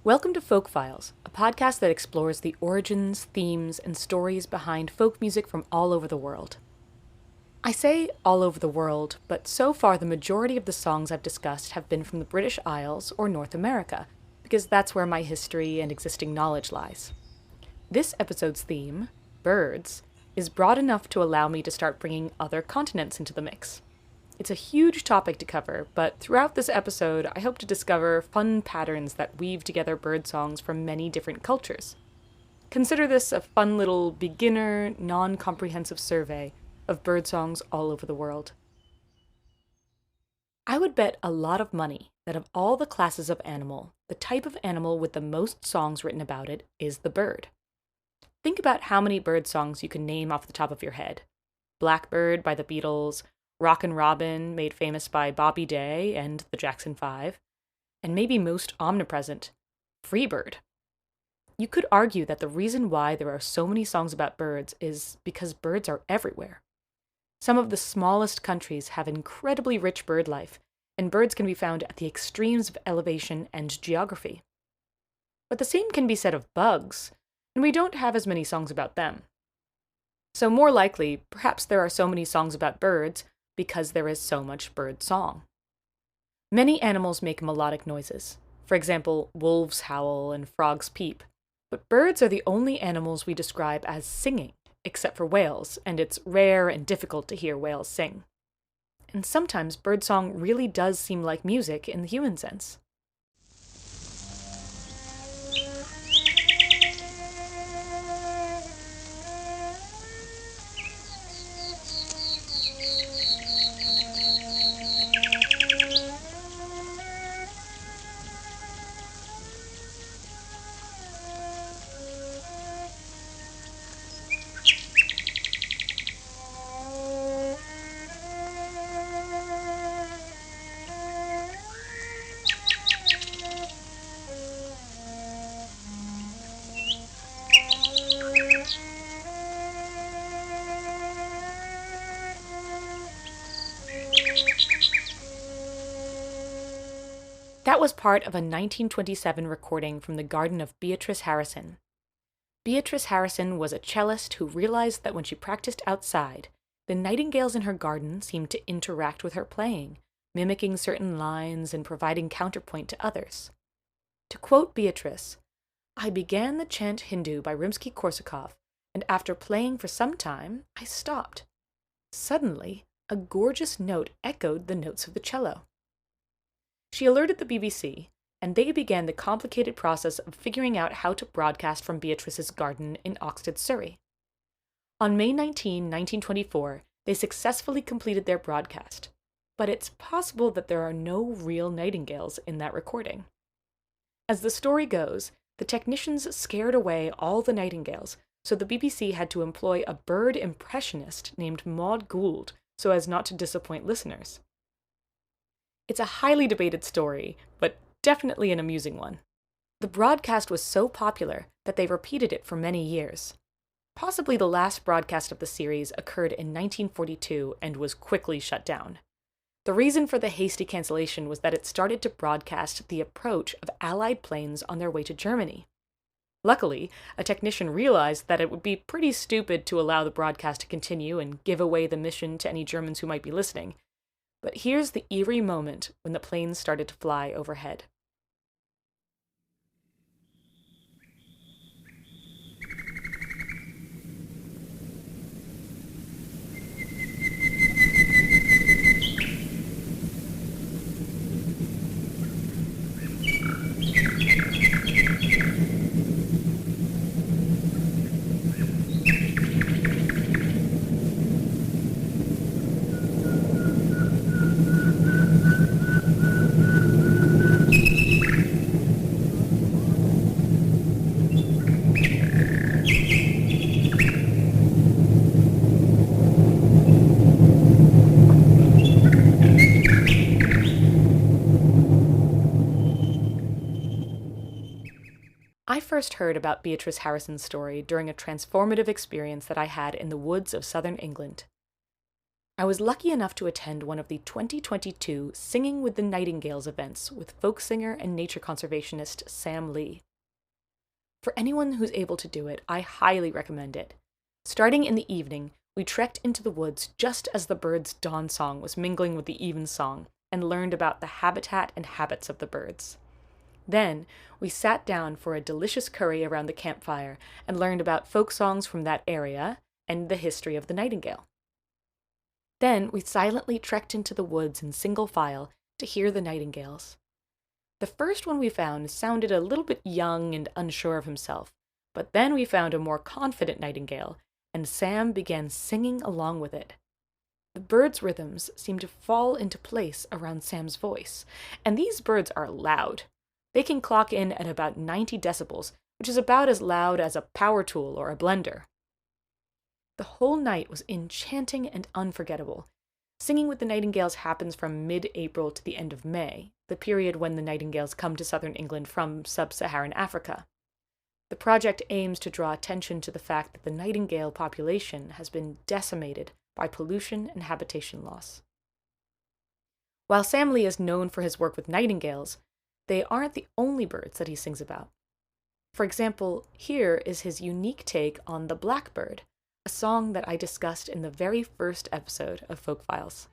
Welcome to Folk Files, a podcast that explores the origins, themes, and stories behind folk music from all over the world. I say all over the world, but so far the majority of the songs I've discussed have been from the British Isles or North America, because that's where my history and existing knowledge lies. This episode's theme, birds, is broad enough to allow me to start bringing other continents into the mix. It's a huge topic to cover, but throughout this episode, I hope to discover fun patterns that weave together bird songs from many different cultures. Consider this a fun little beginner, non-comprehensive survey of bird songs all over the world. I would bet a lot of money that of all the classes of animal, the type of animal with the most songs written about it is the bird. Think about how many bird songs you can name off the top of your head. Blackbird by the Beatles, Rockin' Robin, made famous by Bobby Day and the Jackson 5, and maybe most omnipresent, Freebird. You could argue that the reason why there are so many songs about birds is because birds are everywhere. Some of the smallest countries have incredibly rich bird life, and birds can be found at the extremes of elevation and geography. But the same can be said of bugs, and we don't have as many songs about them. So more likely, perhaps there are so many songs about birds because there is so much bird song. Many animals make melodic noises. For example, wolves howl and frogs peep. But birds are the only animals we describe as singing, except for whales, and it's rare and difficult to hear whales sing. And sometimes birdsong really does seem like music in the human sense. That was part of a 1927 recording from the garden of Beatrice Harrison. Beatrice Harrison was a cellist who realized that when she practiced outside, the nightingales in her garden seemed to interact with her playing, mimicking certain lines and providing counterpoint to others. To quote Beatrice, "I began the chant Hindu by Rimsky-Korsakov, and after playing for some time, I stopped. Suddenly, a gorgeous note echoed the notes of the cello." She alerted the BBC, and they began the complicated process of figuring out how to broadcast from Beatrice's garden in Oxted, Surrey. On May 19, 1924, they successfully completed their broadcast, but it's possible that there are no real nightingales in that recording. As the story goes, the technicians scared away all the nightingales, so the BBC had to employ a bird impressionist named Maud Gould so as not to disappoint listeners. It's a highly debated story, but definitely an amusing one. The broadcast was so popular that they repeated it for many years. Possibly the last broadcast of the series occurred in 1942 and was quickly shut down. The reason for the hasty cancellation was that it started to broadcast the approach of Allied planes on their way to Germany. Luckily, a technician realized that it would be pretty stupid to allow the broadcast to continue and give away the mission to any Germans who might be listening. But here's the eerie moment when the planes started to fly overhead. I first heard about Beatrice Harrison's story during a transformative experience that I had in the woods of southern England. I was lucky enough to attend one of the 2022 Singing with the Nightingales events with folk singer and nature conservationist Sam Lee. For anyone who's able to do it, I highly recommend it. Starting in the evening, we trekked into the woods just as the birds' dawn song was mingling with the evensong and learned about the habitat and habits of the birds. Then, we sat down for a delicious curry around the campfire and learned about folk songs from that area and the history of the nightingale. Then, we silently trekked into the woods in single file to hear the nightingales. The first one we found sounded a little bit young and unsure of himself, but then we found a more confident nightingale, and Sam began singing along with it. The bird's rhythms seemed to fall into place around Sam's voice, and these birds are loud. They can clock in at about 90 decibels, which is about as loud as a power tool or a blender. The whole night was enchanting and unforgettable. Singing with the Nightingales happens from mid-April to the end of May, the period when the nightingales come to southern England from sub-Saharan Africa. The project aims to draw attention to the fact that the nightingale population has been decimated by pollution and habitation loss. While Sam Lee is known for his work with nightingales, they aren't the only birds that he sings about. For example, here is his unique take on the Blackbird, a song that I discussed in the very first episode of Folk Files.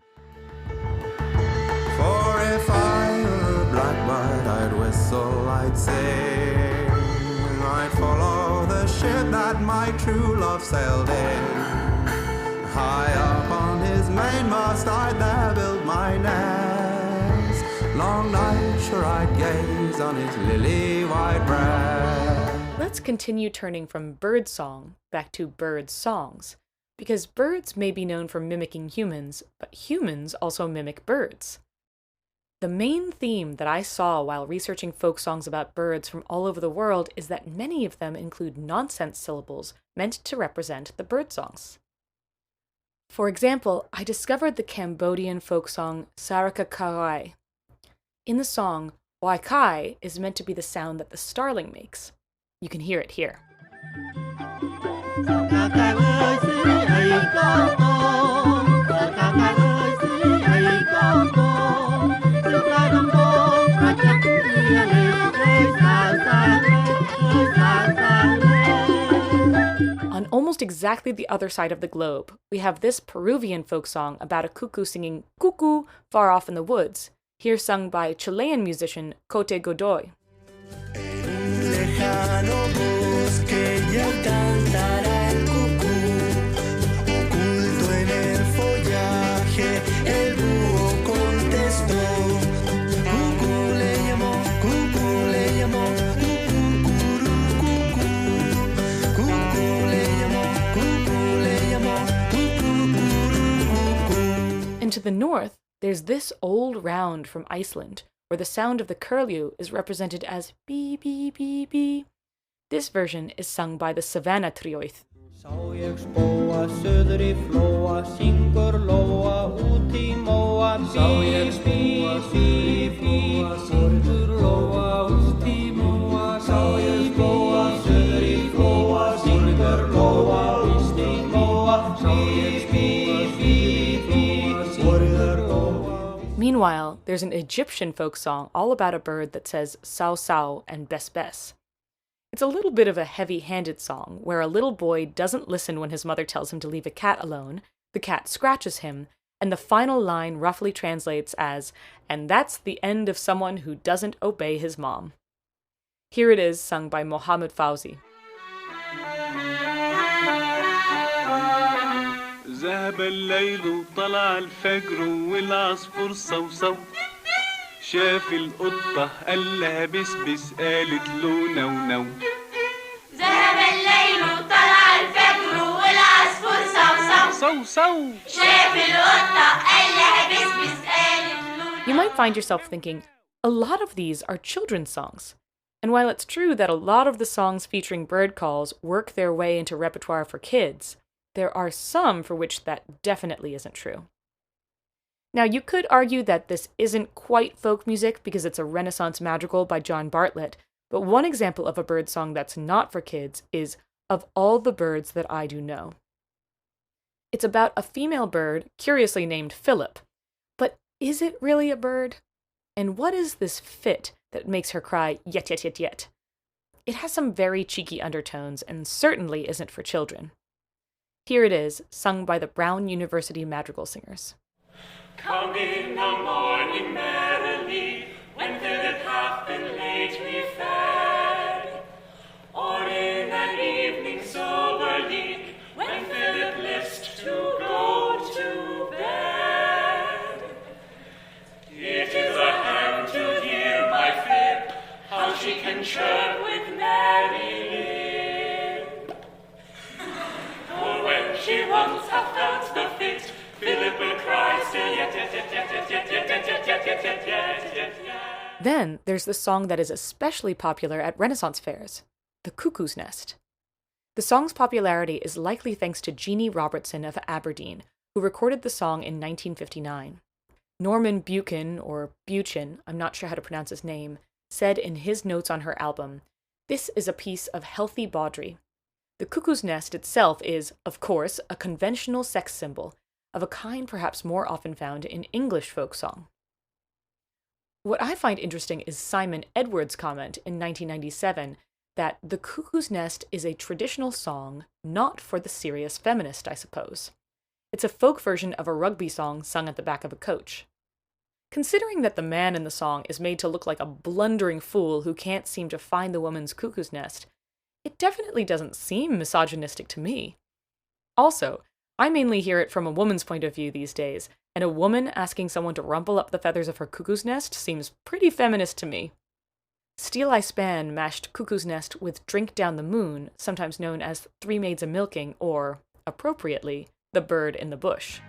For if I were a blackbird, I'd whistle, I'd sing, I'd follow the ship that my true love sailed in. High up on his mainmast, I'd there build my nest. Long nights sure I'd gaze on his lily-white breast. Let's continue turning from birdsong back to bird songs, because birds may be known for mimicking humans, but humans also mimic birds. The main theme that I saw while researching folk songs about birds from all over the world is that many of them include nonsense syllables meant to represent the bird songs. For example, I discovered the Cambodian folk song Sarika Keo Euy. In the song, Wai Kai is meant to be the sound that the starling makes. You can hear it here. On almost exactly the other side of the globe, we have this Peruvian folk song about a cuckoo singing cuckoo far off in the woods, here sung by Chilean musician Cote Godoy. Lejano bosque ya cantará el cucú, oculto en el follaje, el búho contestó. Cucú le llamó, cucú le llamó, cucú, cucú, cucú le llamó, cucú le llamó, cucú. And to the north, there's this old round from Iceland, where the sound of the curlew is represented as bee, bee, bee, bee. This version is sung by the Savanna Tríóïð. Sá ég spóa suður í flóa, syngur lóa út í móa. Sá ég spóa suður í flóa, syngur lóa út í móa. Sá ég spóa suður í flóa, syngur lóa út í móa. Sá ég spóa suður í flóa, syngur lóa. Meanwhile, there's an Egyptian folk song all about a bird that says sao sao and bes bes. It's a little bit of a heavy-handed song, where a little boy doesn't listen when his mother tells him to leave a cat alone, the cat scratches him, and the final line roughly translates as, "And that's the end of someone who doesn't obey his mom." Here it is, sung by Mohamed Fawzi. ذهب الليل وطلع الفجر والعصفور صوصو شاف القطة قال لها بسبس قالت له نو نو. ذهب الليل وطلع الفجر والعصفور صوصو صو شاف القطة قال لها بسبس قالت له. You might find yourself thinking, a lot of these are children's songs. And while it's true that a lot of the songs featuring bird calls work their way into repertoire for kids, there are some for which that definitely isn't true. Now, you could argue that this isn't quite folk music because it's a Renaissance madrigal by John Bartlett, but one example of a bird song that's not for kids is Of All the Birds That I Do Know. It's about a female bird, curiously named Philip. But is it really a bird? And what is this fit that makes her cry, yet, yet, yet, yet? It has some very cheeky undertones and certainly isn't for children. Here it is, sung by the Brown University Madrigal Singers. Come in the morning merrily, when Philip hath been lately fed, or in an evening soberly, when Philip list to go to bed. It is a hand to hear my fib, how she can chirp with merry lip. For when she once hath felt the fit, Philip will cry still yet, yet, yet, yet, yet, yet, yet, yet, yet, yet, yet, yet, yet, yet. Then there's the song that is especially popular at Renaissance fairs, the Cuckoo's Nest. The song's popularity is likely thanks to Jeannie Robertson of Aberdeen, who recorded the song in 1959. Norman Buchan, or Buchan, I'm not sure how to pronounce his name, said in his notes on her album, "This is a piece of healthy bawdry." The Cuckoo's Nest itself is, of course, a conventional sex symbol, of a kind perhaps more often found in English folk song. What I find interesting is Simon Edwards' comment in 1997 that the Cuckoo's Nest is a traditional song not for the serious feminist, I suppose. It's a folk version of a rugby song sung at the back of a coach. Considering that the man in the song is made to look like a blundering fool who can't seem to find the woman's cuckoo's nest, it definitely doesn't seem misogynistic to me. Also, I mainly hear it from a woman's point of view these days, and a woman asking someone to rumple up the feathers of her cuckoo's nest seems pretty feminist to me. Steele I Span mashed Cuckoo's Nest with Drink Down the Moon, sometimes known as Three Maids a Milking, or, appropriately, The Bird in the Bush.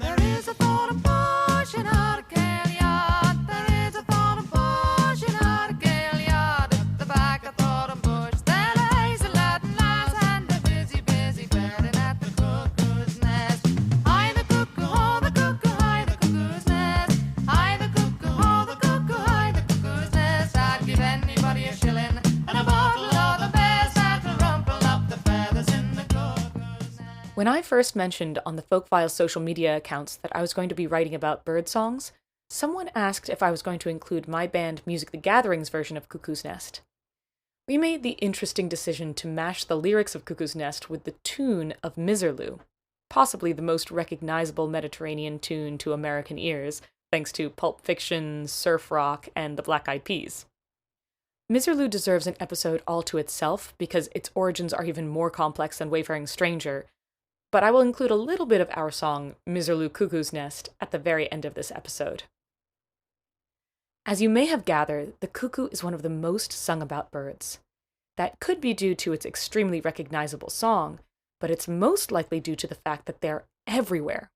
There is a thought of bush in Arcale Yard. There is a thought of bush in Arcale Yard. At the back of thought of bush, there lays a Latin lass, and they're busy, busy bedding at the cuckoo's nest. Hi the cuckoo, ho the cuckoo, hi the cuckoo's nest. Hi the cuckoo, ho the cuckoo, hi the cuckoo's nest. I'd give anybody a shilling and a bottle of the best that'll rumple up the feathers in the cuckoo's nest. When I first mentioned on the Folk Files social media accounts that I was going to be writing about bird songs, someone asked if I was going to include my band Music the Gathering's version of Cuckoo's Nest. We made the interesting decision to mash the lyrics of Cuckoo's Nest with the tune of Miserlou, possibly the most recognizable Mediterranean tune to American ears, thanks to Pulp Fiction, surf rock, and the Black Eyed Peas. Miserlou deserves an episode all to itself because its origins are even more complex than Wayfaring Stranger, but I will include a little bit of our song, Miserlou Cuckoo's Nest, at the very end of this episode. As you may have gathered, the cuckoo is one of the most sung about birds. That could be due to its extremely recognizable song, but it's most likely due to the fact that they're everywhere.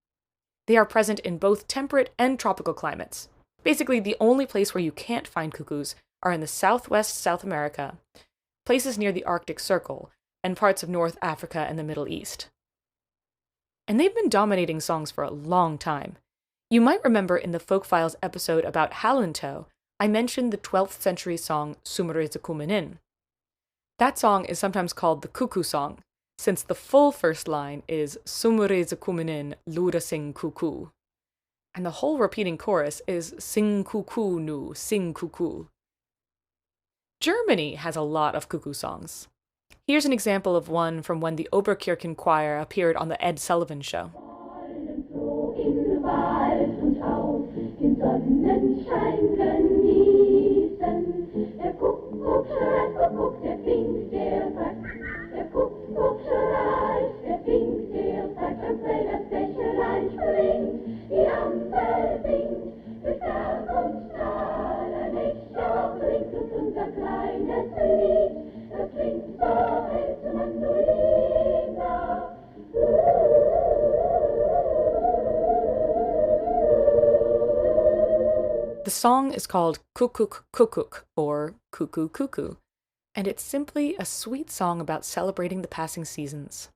They are present in both temperate and tropical climates. Basically, the only place where you can't find cuckoos are in the southwest South America, places near the Arctic Circle, and parts of North Africa and the Middle East. And they've been dominating songs for a long time. You might remember in the Folk Files episode about Hallintoe, I mentioned the 12th century song Sumerezekumenin. That song is sometimes called the cuckoo song, since the full first line is Sumerezekumenin lura sing cuckoo. And the whole repeating chorus is Sing cuckoo nu, sing cuckoo. Germany has a lot of cuckoo songs. Here's an example of one from when the Oberkirchen Choir appeared on the Ed Sullivan Show. In Wald und auf den Sonnenschein genießen. Der Kuckuck schreit, Kuckuck, der Fink, der sagt. Der Kuckuck schreit, der Fink, der sagt. Am Feld das Bächlein springt, die Ampel winkt. Durch Berg und Tal ein Echo klingt und unser kleines Lied. Das klingt so, als Mandolina. The song is called Kuckuck Kuckuck, or Cuckoo Cuckoo, and it's simply a sweet song about celebrating the passing seasons.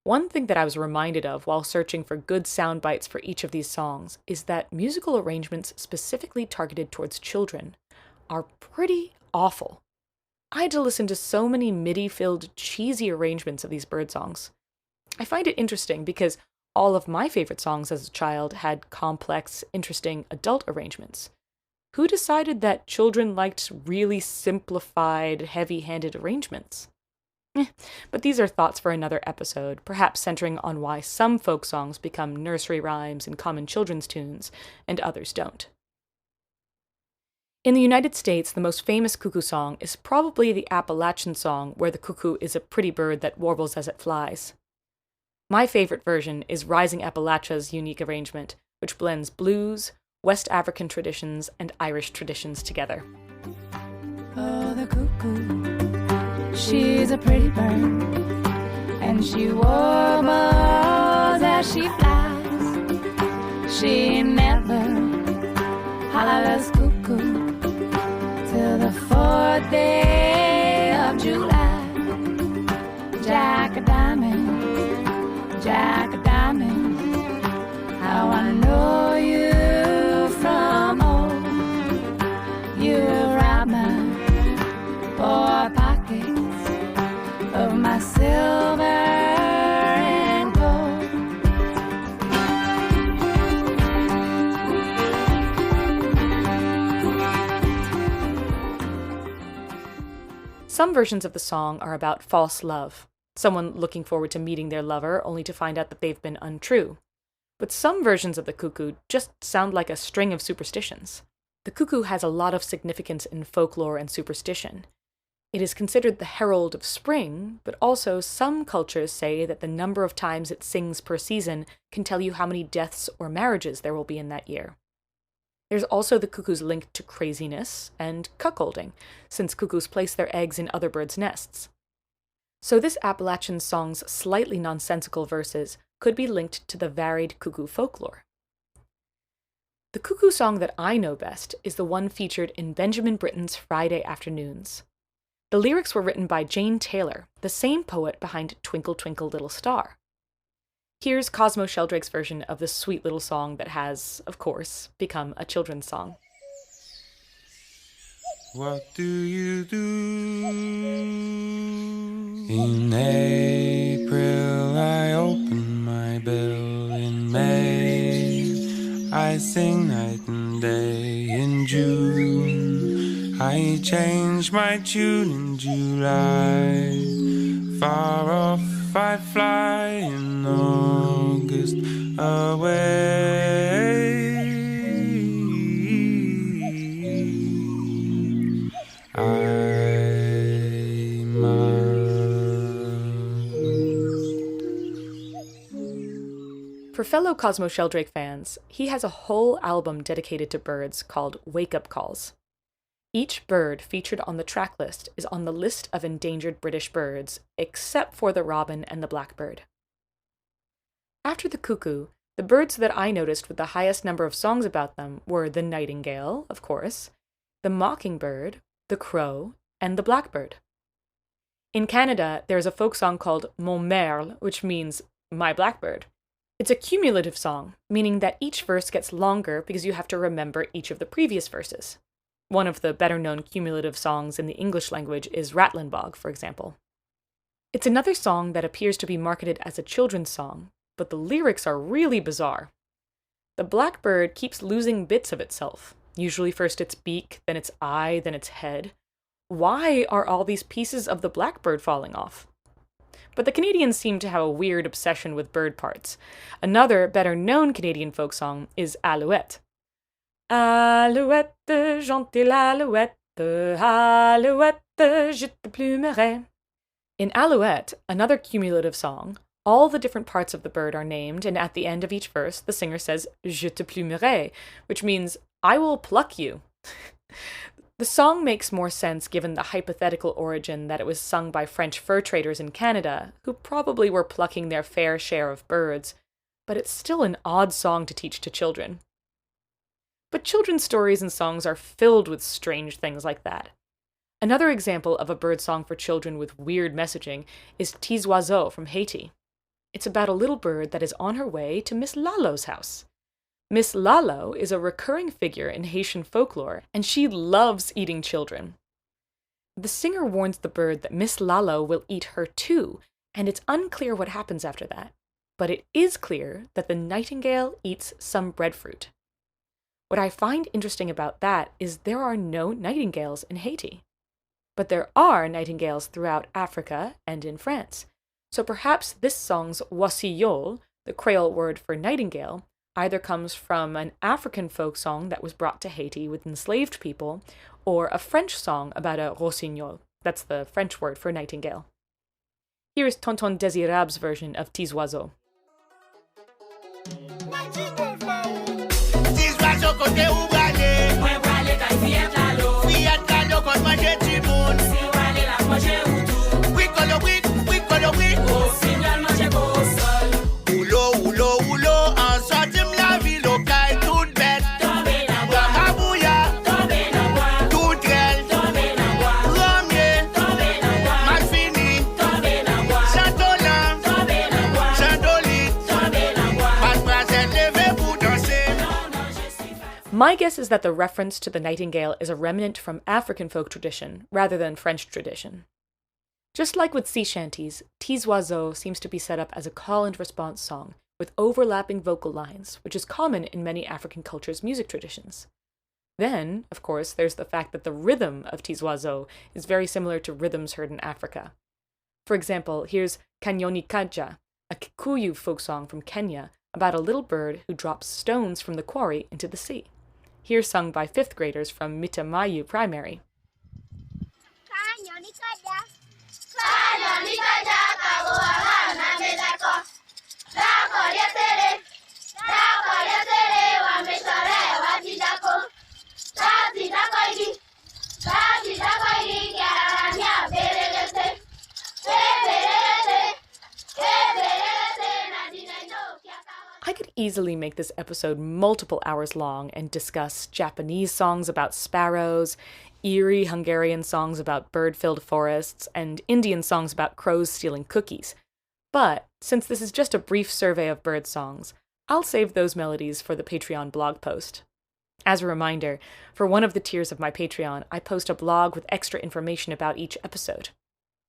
One thing that I was reminded of while searching for good sound bites for each of these songs is that musical arrangements specifically targeted towards children are pretty awful. I had to listen to so many MIDI-filled, cheesy arrangements of these bird songs. I find it interesting because all of my favorite songs as a child had complex, interesting adult arrangements. Who decided that children liked really simplified, heavy-handed arrangements? But these are thoughts for another episode, perhaps centering on why some folk songs become nursery rhymes and common children's tunes, and others don't. In the United States, the most famous cuckoo song is probably the Appalachian song, where the cuckoo is a pretty bird that warbles as it flies. My favorite version is Rising Appalachia's unique arrangement, which blends blues, West African traditions, and Irish traditions together. Oh, the cuckoo, she's a pretty bird, and she warbles as she flies. She never hollers cuckoo till the 4th day of July. Jack a diamond, Jack a diamond, how I know you from old. You rob my poor pockets of my silver and gold. Some versions of the song are about false love, someone looking forward to meeting their lover only to find out that they've been untrue. But some versions of the cuckoo just sound like a string of superstitions. The cuckoo has a lot of significance in folklore and superstition. It is considered the herald of spring, but also some cultures say that the number of times it sings per season can tell you how many deaths or marriages there will be in that year. There's also the cuckoo's link to craziness and cuckolding, since cuckoos place their eggs in other birds' nests. So this Appalachian song's slightly nonsensical verses could be linked to the varied cuckoo folklore. The cuckoo song that I know best is the one featured in Benjamin Britten's Friday Afternoons. The lyrics were written by Jane Taylor, the same poet behind Twinkle Twinkle Little Star. Here's Cosmo Sheldrake's version of the sweet little song that has, of course, become a children's song. What do you do? In April I open my bill. In May I sing night and day. In June I change my tune. In July far off I fly. In August away I must. For fellow Cosmo Sheldrake fans, he has a whole album dedicated to birds called Wake Up Calls. Each bird featured on the track list is on the list of endangered British birds, except for the robin and the blackbird. After the cuckoo, the birds that I noticed with the highest number of songs about them were the nightingale, of course, the mockingbird, the crow, and the blackbird. In Canada, there's a folk song called Mon merle, which means my blackbird. It's a cumulative song, meaning that each verse gets longer because you have to remember each of the previous verses. One of the better-known cumulative songs in the English language is Rattlin' Bog, for example. It's another song that appears to be marketed as a children's song, but the lyrics are really bizarre. The blackbird keeps losing bits of itself, usually first its beak, then its eye, then its head. Why are all these pieces of the blackbird falling off? But the Canadians seem to have a weird obsession with bird parts. Another better-known Canadian folk song is Alouette. Alouette, gentille alouette, alouette, je te plumerai. In Alouette, another cumulative song, all the different parts of the bird are named, and at the end of each verse, the singer says, je te plumerai, which means, I will pluck you. The song makes more sense given the hypothetical origin that it was sung by French fur traders in Canada, who probably were plucking their fair share of birds, but it's still an odd song to teach to children. But children's stories and songs are filled with strange things like that. Another example of a bird song for children with weird messaging is Petits Oiseaux from Haiti. It's about a little bird that is on her way to Miss Lalo's house. Miss Lalo is a recurring figure in Haitian folklore, and she loves eating children. the singer warns the bird that Miss Lalo will eat her too, and it's unclear what happens after that. But it is clear that the nightingale eats some breadfruit. What I find interesting about that is there are no nightingales in Haiti. But there are nightingales throughout Africa and in France. So perhaps this song's wasiyol, the Creole word for nightingale, either comes from an African folk song that was brought to Haiti with enslaved people, or a French song about a rossignol, that's the French word for nightingale. Here's Tonton Désirab's version of Tis oiseaux. Kote ou brale, mwen brale kay fiyat lalo kon manje ti moun, si brale la manje ou tou, oui kolo oui, o signal manje ko sol, oulo, an sotim la vi lokay tout bet, tombe nan bois, mabouya, tombe nan bois, tout grel, tombe nan bois, romye, tombe nan bois, malfini, tombe nan bois, chantolan, tombe nan bois, chandoli, tombe nan bois, pas prazen leve pou danser. My guess is that the reference to the nightingale is a remnant from African folk tradition, rather than French tradition. Just like with sea shanties, Tis oiseaux seems to be set up as a call and response song, with overlapping vocal lines, which is common in many African cultures' music traditions. Then, of course, there's the fact that the rhythm of Tis oiseaux is very similar to rhythms heard in Africa. For example, here's Kanyoni Kaja, a Kikuyu folk song from Kenya about a little bird who drops stones from the quarry into the sea. Here sung by 5th graders from Mitamayu Primary. I could easily make this episode multiple hours long and discuss Japanese songs about sparrows, eerie Hungarian songs about bird-filled forests, and Indian songs about crows stealing cookies. But since this is just a brief survey of bird songs, I'll save those melodies for the Patreon blog post. As a reminder, for one of the tiers of my Patreon, I post a blog with extra information about each episode.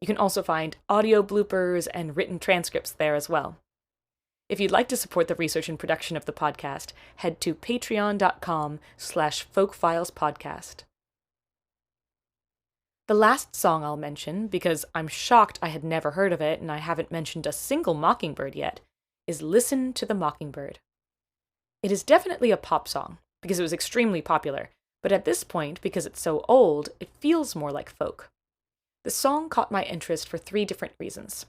You can also find audio bloopers and written transcripts there as well. If you'd like to support the research and production of the podcast, head to patreon.com/folkfilespodcast. The last song I'll mention, because I'm shocked I had never heard of it and I haven't mentioned a single mockingbird yet, is Listen to the Mockingbird. It is definitely a pop song, because it was extremely popular, but at this point, because it's so old, it feels more like folk. The song caught my interest for 3 different reasons.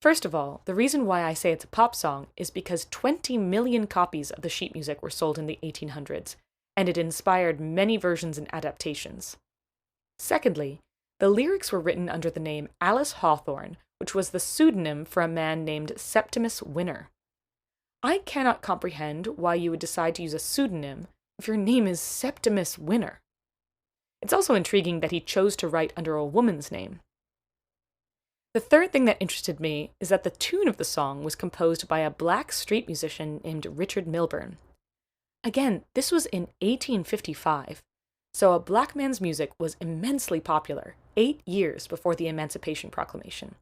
First of all, the reason why I say it's a pop song is because 20 million copies of the sheet music were sold in the 1800s, and it inspired many versions and adaptations. Secondly, the lyrics were written under the name Alice Hawthorne, which was the pseudonym for a man named Septimus Winner. I cannot comprehend why you would decide to use a pseudonym if your name is Septimus Winner. It's also intriguing that he chose to write under a woman's name. The third thing that interested me is that the tune of the song was composed by a black street musician named Richard Milburn. Again, this was in 1855, so a black man's music was immensely popular, 8 years before the Emancipation Proclamation.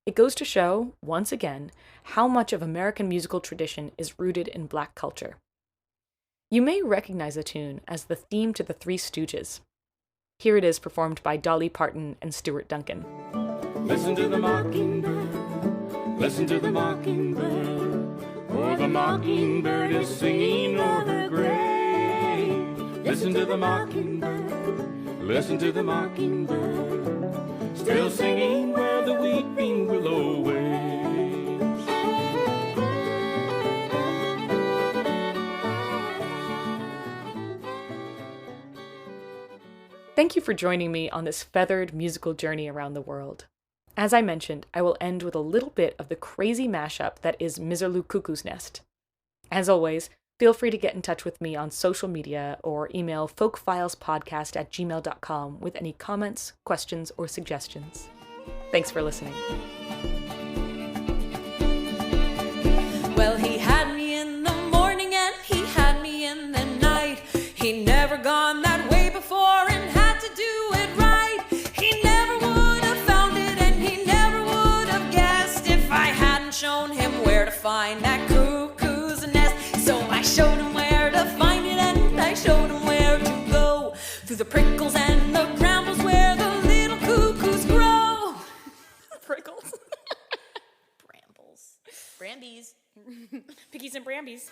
It goes to show, once again, how much of American musical tradition is rooted in black culture. You may recognize the tune as the theme to the Three Stooges. Here it is performed by Dolly Parton and Stuart Duncan. Listen to the mockingbird, listen to the mockingbird, oh, the mockingbird is singing o'er the grave. Listen to the mockingbird, listen to the mockingbird, still singing where the weeping willow waves. Thank you for joining me on this feathered musical journey around the world. As I mentioned, I will end with a little bit of the crazy mashup that is Miserlou Cuckoo's Nest. As always, feel free to get in touch with me on social media or email folkfilespodcast@gmail.com with any comments, questions, or suggestions. Thanks for listening. Well, he had me in the morning and he had me in the night. He never gone that way before and had to do it right. the prickles and the brambles where the little cuckoos grow. Prickles. Brambles. Brambies. Piggies and brambies.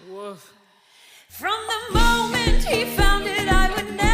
Woof. From the moment he found it, I would never